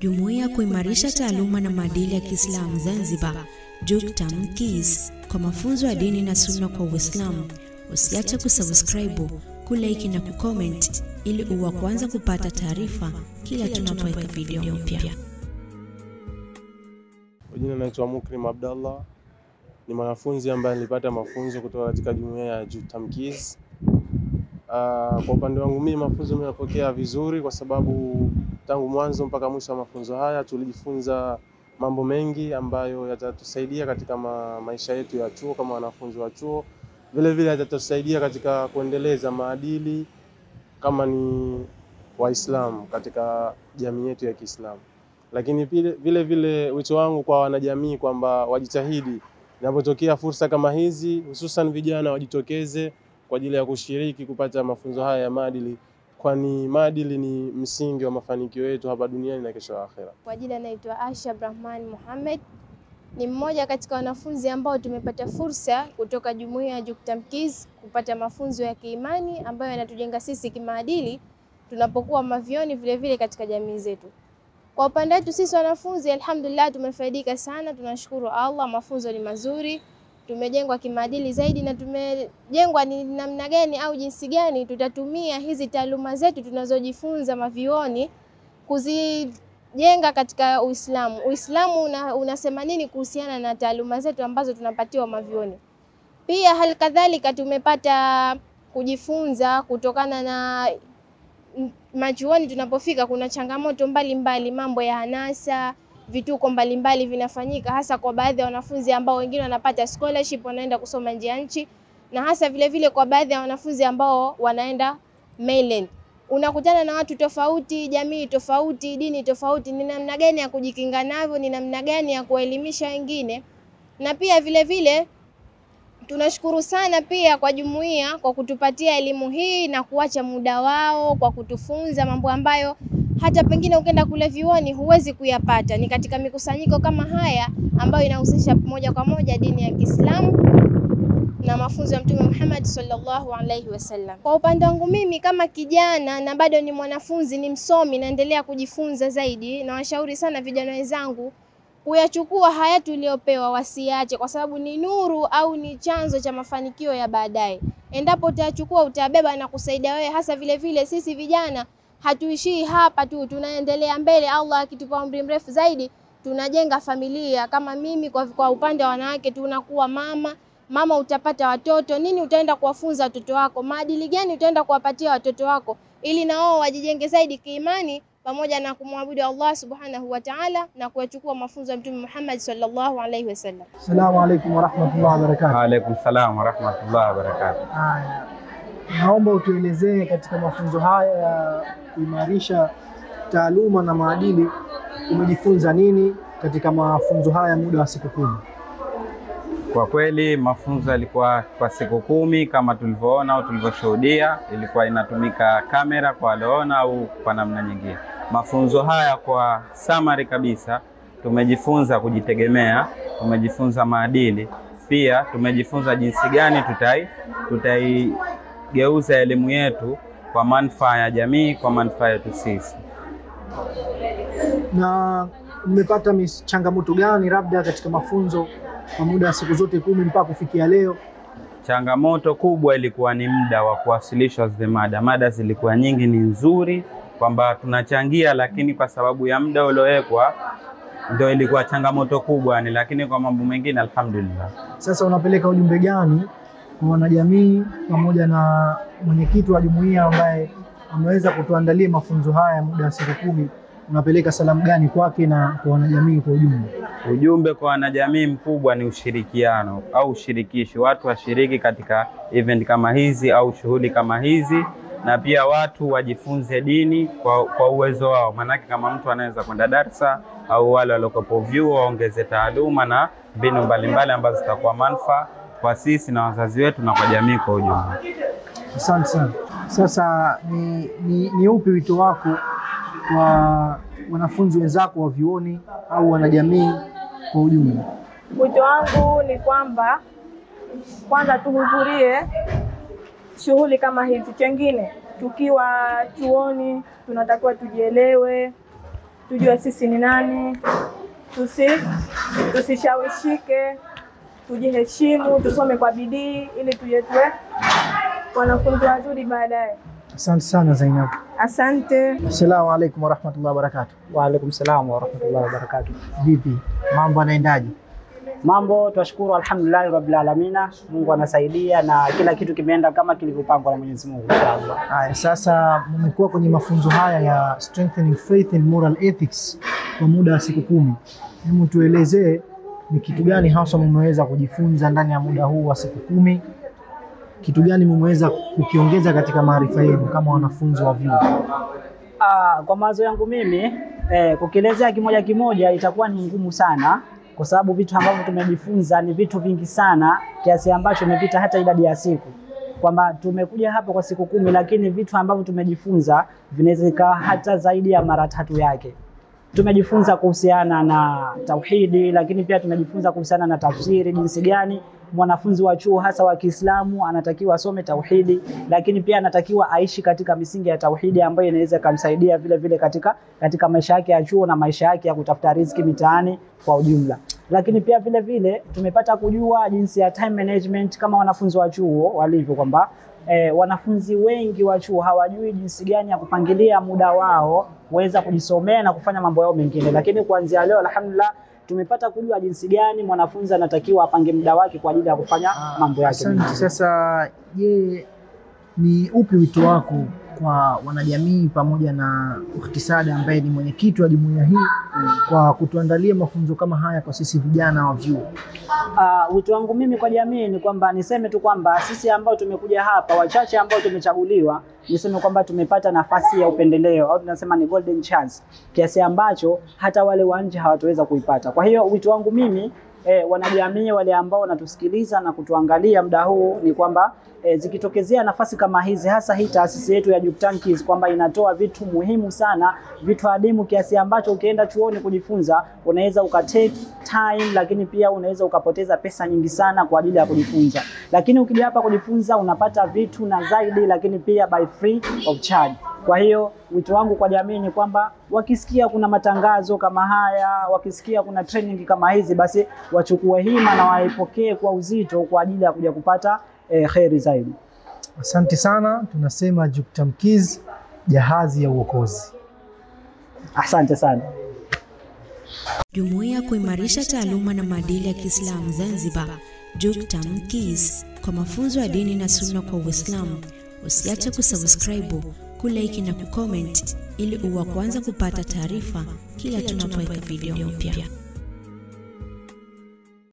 Jumuiya kuimarisha taaluma na maadili ya Kiislamu Zanzibar, JUKTAMKIZ, kwa mafunzo ya dini na sunna kwa Uislamu. Usiache kusubscribe, kulike na kucomment ili uwe kwanza kupata taarifa kila tunapoweka video mpya. Jina naitwa Mukrim Abdallah. Ni mwanafunzi ambaye nilipata mafunzo kutoka katika jumuiya ya JUKTAMKIZ. Kwa upande wangu mimi mafunzo nimepokea vizuri kwa sababu tangu mwanzo mpaka mwisho wa mafunzo haya tulijifunza mambo mengi ambayo yatatusaidia katika maisha yetu ya chuo kama wanafunzi wa chuo. Vile vile yatatusaidia katika kuendeleza maadili kama ni Waislamu katika jamii yetu ya Kiislamu. Lakini vile vile wito wangu kwa wanajamii kwamba wajitahidi inapotokea fursa kama hizi, hususan vijana wajitokeze kwa ajili ya kushiriki kupata mafunzo haya ya maadili, kwani maadili ni msingi wa mafanikio yetu hapa duniani na kesho akhera. Kwa jina naitwa Asha Abdurrahman Muhammad. Ni mmoja katika wanafunzi ambao tumepata fursa kutoka jumuiya ya JUKTAMKIZ kupata mafunzo ya kiimani ambayo yanatujenga sisi kimaadili tunapokuwa mavioni, vile vile katika jamii zetu. Kwa upande wetu sisi wanafunzi, alhamdulillah tumefaidika sana, tunashukuru Allah, mafunzo ni mazuri. Tumejengwa kimaadili zaidi na tumejengwa ni namna gani au jinsi gani tutatumia hizi taaluma zetu tunazojifunza mavioni kuzijenga katika Uislamu. Uislamu unasema nini kuhusiana na taaluma zetu ambazo tunapatiwa mavioni. Pia hali kadhalika tumepata kujifunza kutokana na machuoni tunapofika kuna changamoto mbalimbali, mambo ya hanasa, vituko mbalimbali vinafanyika hasa kwa baadhi ya wanafunzi ambao wengine wanapata scholarship wanaenda kusoma nje ya nchi, na hasa vile vile kwa baadhi ya wanafunzi ambao wanaenda mainland. Unakutana na watu tofauti, jamii tofauti, dini tofauti, ni namna gani ya kujikinga navyo, ni namna gani ya kuelimisha wengine. Na pia vile vile tunashukuru sana pia kwa jumuiya kwa kutupatia elimu hii na kuacha muda wao kwa kutufunza mambo ambayo hata pengine ukienda kule vioni huwezi kuyapata. Ni katika mikusanyiko kama haya ambayo inahusisha moja kwa moja dini ya Kiislamu na mafunzo ya Mtume Muhammad sallallahu alaihi wasallam. Kwa upande wangu mimi kama kijana na bado ni mwanafunzi, ni msomi, naendelea kujifunza zaidi, na washauri sana vijana wenzangu kuyachukua haya tuliopewa, wasiache, kwa sababu ni nuru au ni chanzo cha mafanikio ya baadaye. Endapo utachukua utabeba na kusaidia wewe. Hasa vile vile sisi vijana hatuishii hapa tu, tunaendelea mbele. Allah akitupa umri mrefu zaidi tunajenga familia. Kama mimi kwa upande wa wanawake tunakuwa mama utapata watoto. Nini utaenda kuwafunza watoto wako? Maadili gani utaenda kuwapatia watoto wako ili na wao wajijenge zaidi kiimani pamoja na kumwabudu Allah subhanahu wa ta'ala na kuyachukua mafunzo ya Mtume Muhammad sallallahu alaihi wasallam. Assalamu alaykum wa rahmatullahi wa barakatuh. Wa alaykum salam wa rahmatullahi wa barakatuh. Haya, naomba utuelezee katika mafunzo haya ya kuimarisha taaluma na maadili umejifunza nini katika mafunzo haya muda wa siku 10? Kwa kweli mafunzo yalikuwa kwa siku 10 kama tulivyoona au tulivyoshuhudia. Ilikuwa inatumika kamera kwa waliona au kwa namna nyingine. Mafunzo haya kwa summary kabisa, tumejifunza kujitegemea, tumejifunza maadili, pia tumejifunza jinsi gani tutaigeuza elimu yetu kwa manufaa ya jamii, kwa manufaa yetu sisi. Na mmepata changamoto gani labda katika mafunzo kwa muda wa siku zote 10 mpaka kufikia leo? Changamoto kubwa ilikuwa ni muda wa kuwasilisha zile mada. Mada zilikuwa nyingi, ni nzuri kwamba tunachangia, lakini kwa sababu ya muda uliowekwa ndio ilikuwa changamoto kubwa ni, lakini kwa mambo mengine alhamdulillah. Sasa unapeleka ujumbe gani kwa wanajamii pamoja na mwenyekiti wa jumuiya ambaye ameweza kutuandalia mafunzo haya muda wa siku 10? Unapeleka salamu gani kwake na kwa wanajamii kwa ujumla? Ujumbe kwa wanajamii mkubwa ni ushirikiano au ushirikishi. Watu washiriki katika event kama hizi au shughuli kama hizi, na pia watu wajifunze dini kwa uwezo wao. Manake kama mtu anaweza kwenda darasa au wale waliokopo vyuo waongeze taaluma na mbinu mbalimbali ambazo zitakuwa manufaa kwa sisi na wazazi wetu na kwa jamii kwa ujumla. Asante sana. Sasa ni upi wito wako kwa wanafunzi wenzako wa vyuoni au wanajamii kwa ujumla? Wito wangu ni kwamba kwanza tuhudhurie shughuli kama hizi. Chengine tukiwa chuoni tunatakiwa tujielewe, tujue sisi ni nani, tusishawishike, tujiheshimu, tusome kwa bidii ili tuje tuwe wanafunzi wazuri baadaye. Asante sana Zainab. Asante. Assalamu alaikum warahmatullahi wabarakatuh. Wa alaikum salam warahmatullahi wabarakatuh. Vipi? Mambo yanaendaje? Mambo tunashukuru, alhamdulillah rabbil alamin. Mungu anasaidia na kila kitu kimeenda kama kilivyopangwa na Mwenyezi Mungu inshallah. Haya, sasa mmekuwa kwenye mafunzo haya ya Strengthening Faith and Moral Ethics kwa muda wa siku 10. Hebu tuelezee ni kitu gani hasa mmeweza kujifunza ndani ya muda huu wa siku 10? Kitu gani mmeweza kukiongeza katika maarifa yenu kama wanafunzi wa vyuo? Kwa mawazo yangu mimi kukielezea kimoja kimoja itakuwa ni ngumu sana, kwa sababu vitu ambavyo tumejifunza ni vitu vingi sana kiasi ambacho imepita hata idadi ya siku. Kwamba tumekuja hapa kwa siku 10, lakini vitu ambavyo tumejifunza vinaweza ikawa hata zaidi ya mara 3 yake. Tumejifunza kuhusiana na tauhidi, lakini pia tumejifunza kuhusiana na tafsiri, jinsi gani mwanafunzi wa chuo hasa wa Kiislamu anatakiwa asome tauhidi, lakini pia anatakiwa aishi katika misingi ya tauhidi ambayo inaweza kumsaidia vile vile katika maisha yake ya chuo na maisha yake ya kutafuta riziki mitaani kwa ujumla. Lakini pia vile vile tumepata kujua jinsi ya time management kama wanafunzi wa chuo walivyo, kwamba wanafunzi wengi wa chuo hawajui jinsi gani ya kupangilia muda wao kuweza kujisomea na kufanya mambo yao mengine. Lakini kuanzia leo alhamdulillah tumepata kujua jinsi gani mwanafunzi anatakiwa apange muda wake kwa ajili ya kufanya mambo yake. Asante. Sasa je, ni upi wito wako kwa wanajamii pamoja na Ikhtisada ambaye ni mwenyekiti wa jumuiya hii kwa kutuandalia mafunzo kama haya kwa sisi vijana wa vyuo? Wito wangu mimi kwa jamii ni kwamba niseme tu kwamba sisi ambao tumekuja hapa, wachache ambao tumechaguliwa, niseme kwamba tumepata nafasi ya upendeleo au tunasema ni golden chance, kiasi ambacho hata wale wa nje hawataweza kuipata. Kwa hiyo wito wangu mimi wanajamii wale ambao wanatusikiliza na kutuangalia muda huu ni kwamba zikitokezea nafasi kama hizi, hasa hii taasisi yetu ya Juktan Keys kwamba inatoa vitu muhimu sana, vitu adimu kiasi ambacho ukienda chuoni kujifunza unaweza ukatake time, lakini pia unaweza ukapoteza pesa nyingi sana kwa ajili ya kujifunza. Lakini ukija hapa kujifunza unapata vitu na zaidi, lakini pia by free of charge. Kwa hiyo wito wangu kwa jamii ni kwamba wakisikia kuna matangazo kama haya, wakisikia kuna training kama hizi, basi wachukue hima na waipokee kwa uzito kwa ajili ya kuja kupata kheri zaidi. Asante sana. Tunasema Juktan Keys, jahazi ya uokozi. Asante sana. Jumuiya kuimarisha taaluma na maadili ya Kiislamu Zanzibar, Juktan Keys, kwa mafunzo ya dini na sunna kwa Uislamu. Usiache kusubscribe, kulike na kucomment ili uwe kwanza kupata taarifa kila tunapoweka video mpya.